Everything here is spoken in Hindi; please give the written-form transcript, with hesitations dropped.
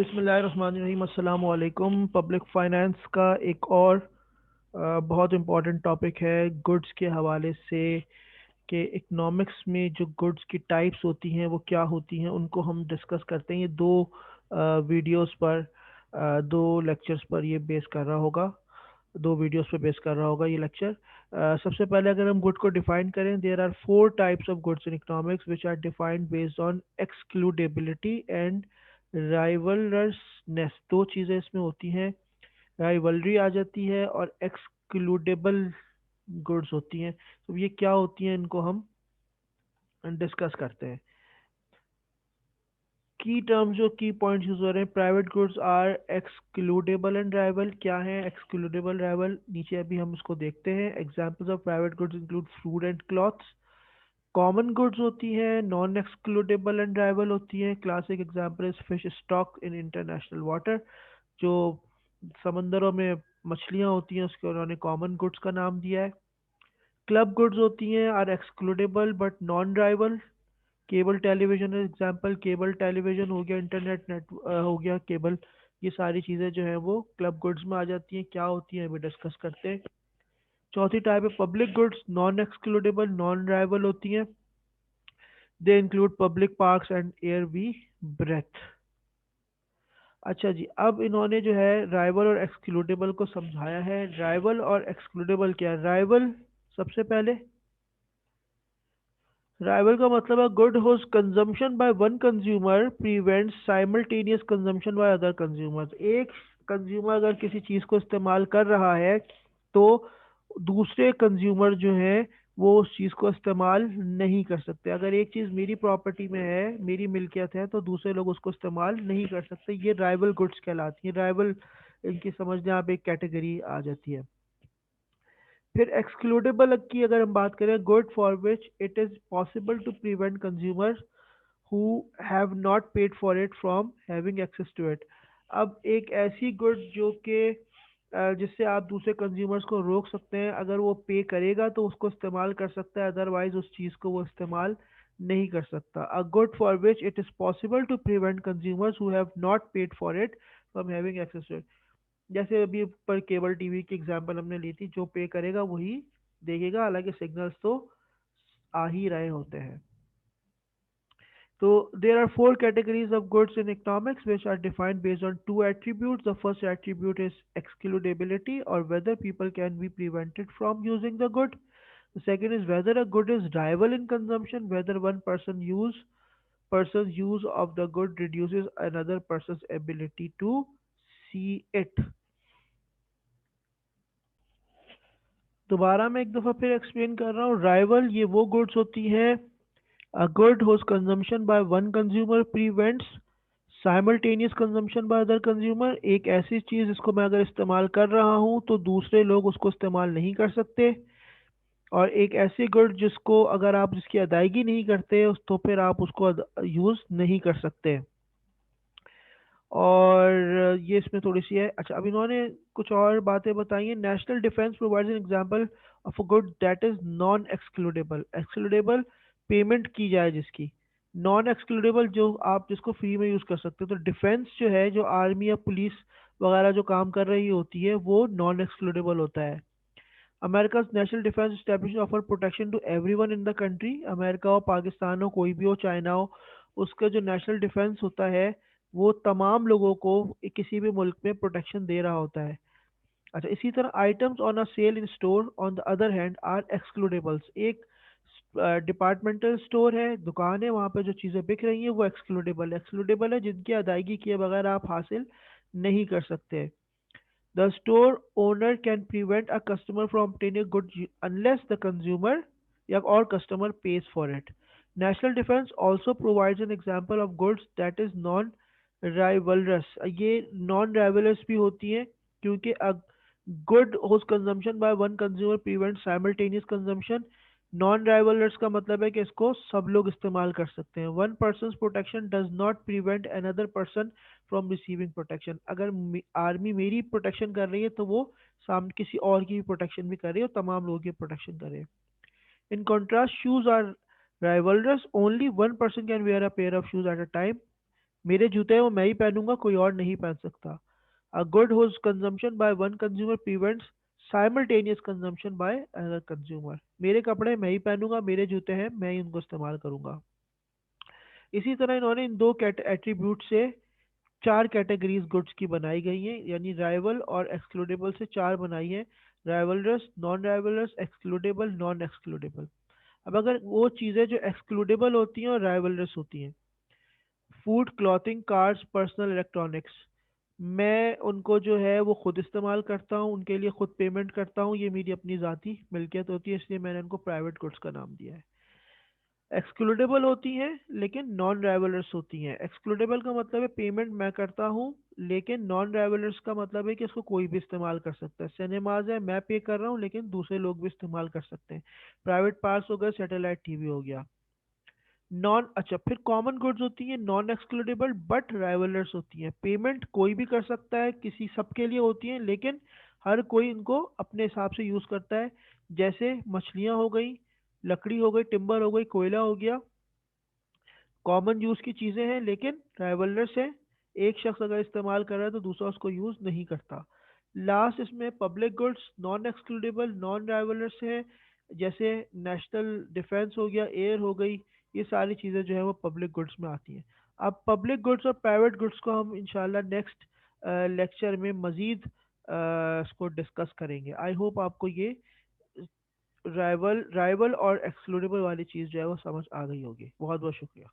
बिस्मिल्लाहिर्रहमानिर्रहीम अस्सलाम वालेकुम। पब्लिक फाइनेंस का एक और बहुत इम्पोर्टेंट टॉपिक है गुड्स के हवाले से कि इकोनॉमिक्स में जो गुड्स की टाइप्स होती हैं वो क्या होती हैं, उनको हम डिस्कस करते हैं। ये दो वीडियोस पर दो लेक्चर्स पर ये बेस कर रहा होगा, दो वीडियोस पे बेस कर रहा होगा ये लेक्चर। सबसे पहले अगर हम गुड को डिफाइन करें, there are four types of goods in economics which are defined based on excludability and rivalrousness. दो चीज़ें इसमें होती हैं, राइवलरी आ जाती है और एक्सक्लूडेबल गुड्स होती हैं। तो ये क्या होती हैं, इनको हम डिस्कस करते हैं। की टर्म्स जो की पॉइंट्स यूज हो रहे हैं, private goods are excludable and rival. क्या है एक्सक्लूडेबल राइवल, नीचे अभी हम उसको देखते हैं। Examples of private goods include food and clothes. Common goods होती हैं नॉन एक्सक्लूडेबल एंड राइवल होती हैं। Classic example is fish stock in international water. जो समंदरों में मछलियां होती हैं उसको उन्होंने कॉमन गुड्स का नाम दिया है। क्लब गुड्स होती हैं are excludable but non rival. Cable television example, cable television हो गया, इंटरनेट नेट हो गया केबल। ये सारी चीज़ें जो है वो क्लब गुड्स में आ जाती हैं। क्या होती हैं अभी डिस्कस करते हैं। चौथी टाइप है public goods, non excludable non rival होती हैं। They include public parks and air we breathe. अच्छा जी, अब इन्होंने जो है राइवल और एक्सक्लूडेबल को समझाया है। राइवल और एक्सक्लूडेबल क्या है। राइवल, सबसे पहले राइवल का मतलब है good whose consumption by one consumer prevents simultaneous consumption by other consumers. एक कंज्यूमर अगर किसी चीज़ को इस्तेमाल कर रहा है तो दूसरे कंज्यूमर जो है वो उस चीज़ को इस्तेमाल नहीं कर सकते। अगर एक चीज़ मेरी प्रॉपर्टी में है, मेरी मिल्कियत है, तो दूसरे लोग उसको इस्तेमाल नहीं कर सकते। ये राइवल गुड्स कहलाती है। राइवल, इनकी समझने आप एक कैटेगरी आ जाती है। फिर एक्सक्लूडेबल की अगर हम बात करें, good for which it is possible to prevent consumer who have not paid for it from having access to it। अब एक ऐसी गुड जो कि जिससे आप दूसरे कंज्यूमर्स को रोक सकते हैं, अगर वो पे करेगा तो उसको इस्तेमाल कर सकता है, अदरवाइज उस चीज़ को वो इस्तेमाल नहीं कर सकता। A good for which it is possible to prevent consumers who have not paid for it from having access to it. जैसे अभी पर केबल टीवी की एग्जांपल हमने ली थी, जो पे करेगा वही देखेगा, हालांकि सिग्नल्स तो आ ही रहे होते हैं। So there are four categories of goods in economics which are defined based on two attributes. The first attribute is excludability, or whether people can be prevented from using the good. The second is whether a good is rival in consumption, whether one person's use of the good reduces another person's ability to see it। दोबारा मैं एक दफ़ा फिर एक्सप्लेन कर रहा हूँ। राइवल ये वो गुड्स होती हैं, a good whose consumption by one consumer prevents simultaneous consumption by other consumer. एक ऐसी चीज़ जिसको मैं अगर इस्तेमाल कर रहा हूँ तो दूसरे लोग उसको इस्तेमाल नहीं कर सकते। और एक ऐसी गुड जिसको अगर आप जिसकी अदायगी नहीं करते तो फिर आप उसको यूज़ नहीं कर सकते। और ये इसमें थोड़ी सी है। अच्छा, अब इन्होंने कुछ और बातें बताई हैं। National defence provides an example of a good that is non excludable. Excludable, payment की जाए जिसकी। नॉन एक्सक्लूडेबल, जो आप जिसको फ्री में यूज़ कर सकते हो। तो डिफेंस जो है, जो आर्मी या पुलिस वगैरह जो काम कर रही होती है, वो नॉन एक्सक्लूडेबल होता है। America national defence establish offer protection to everyone in the country. America हो, पाकिस्तान हो, कोई भी हो, चाइना हो, उसका जो नेशनल डिफेंस होता है वो तमाम लोगों को किसी भी मुल्क में प्रोटेक्शन दे रहा होता है। अच्छा, इसी तरह items on a sale in store on the other hand are excludables. एक डिपार्टमेंटल स्टोर है, दुकान है, वहाँ पे जो चीज़ें बिक रही हैं वो एक्सक्लूडेबल है, जिनकी अदायगी किए बगैर आप हासिल नहीं कर सकते। The store owner can prevent a customer from obtaining goods unless the consumer or customer pays for it. National defense also provides an example of goods that is non-rivalrous। ये non-rivalrous भी होती है क्योंकि a good whose consumption by one consumer prevents simultaneous consumption। Non rivalrous का मतलब है कि इसको सब लोग इस्तेमाल कर सकते हैं। One person protection does not prevent another person from receiving protection. अगर आर्मी मेरी प्रोटेक्शन कर रही है तो वो सामने किसी और की भी प्रोटेक्शन भी कर रही है और तमाम लोगों की प्रोटेक्शन कर रही है। इन contrast shoes are rivalrous, only one person can wear a pair of shoes at a time. मेरे जूते हैं वो मैं ही पहनूंगा, कोई और नहीं पहन सकता। A good whose consumption by one consumer prevents simultaneous consumption by another consumer। मेरे कपड़े मैं ही पहनूंगा, मेरे जूते हैं मैं ही उनको इस्तेमाल करूंगा। इसी तरह इन्होंने इन दो एट्रीब्यूट से चार कैटेगरीज गुड्स की बनाई गई हैं, यानी राइवल और एक्सक्लूडेबल से चार बनाई है। Rivalries, non rivalries, excludable, non excludable. अब अगर वो चीज़ें जो एक्सक्लूडेबल होती हैं और राइवलरस होती हैं, food, clothing, cars, personal electronics, मैं उनको जो है वो खुद इस्तेमाल करता हूँ, उनके लिए खुद पेमेंट करता हूँ, ये मेरी अपनी ज़ाती मिल्कियत होती है, इसलिए मैंने उनको प्राइवेट गुड्स का नाम दिया है। एक्सक्लूडेबल होती हैं लेकिन नॉन राइवलर्स होती हैं। एक्सक्लूडेबल का मतलब है पेमेंट मैं करता हूँ, लेकिन नॉन राइवलर्स का मतलब है कि इसको कोई भी इस्तेमाल कर सकता है। सिनेमाज है, मैं पे कर रहा हूँ लेकिन दूसरे लोग भी इस्तेमाल कर सकते हैं। प्राइवेट पार्ट्स हो गए, सैटेलाइट टीवी हो गया। नॉन, अच्छा, फिर कॉमन गुड्स होती हैं नॉन एक्सक्लूडेबल बट राइवलर्स होती हैं। पेमेंट कोई भी कर सकता है, किसी सबके लिए होती हैं, लेकिन हर कोई इनको अपने हिसाब से यूज़ करता है। जैसे मछलियाँ हो गई, लकड़ी हो गई, टिम्बर हो गई, कोयला हो गया, कॉमन यूज़ की चीज़ें हैं लेकिन राइवलर्स हैं। एक शख्स अगर इस्तेमाल कर रहा है तो दूसरा उसको यूज़ नहीं करता। लास्ट इसमें public goods, non excludable, non rivalrous है। जैसे नेशनल डिफेंस हो गया, एयर हो गई, ये सारी चीज़ें जो है वो पब्लिक गुड्स में आती हैं। अब पब्लिक गुड्स और प्राइवेट गुड्स को हम इंशाल्लाह नेक्स्ट लेक्चर में मज़ीद इसको डिस्कस करेंगे। आई होप आपको ये राइवल राइवल और एक्सक्लूडेबल वाली चीज़ जो है वो समझ आ गई होगी। बहुत बहुत शुक्रिया।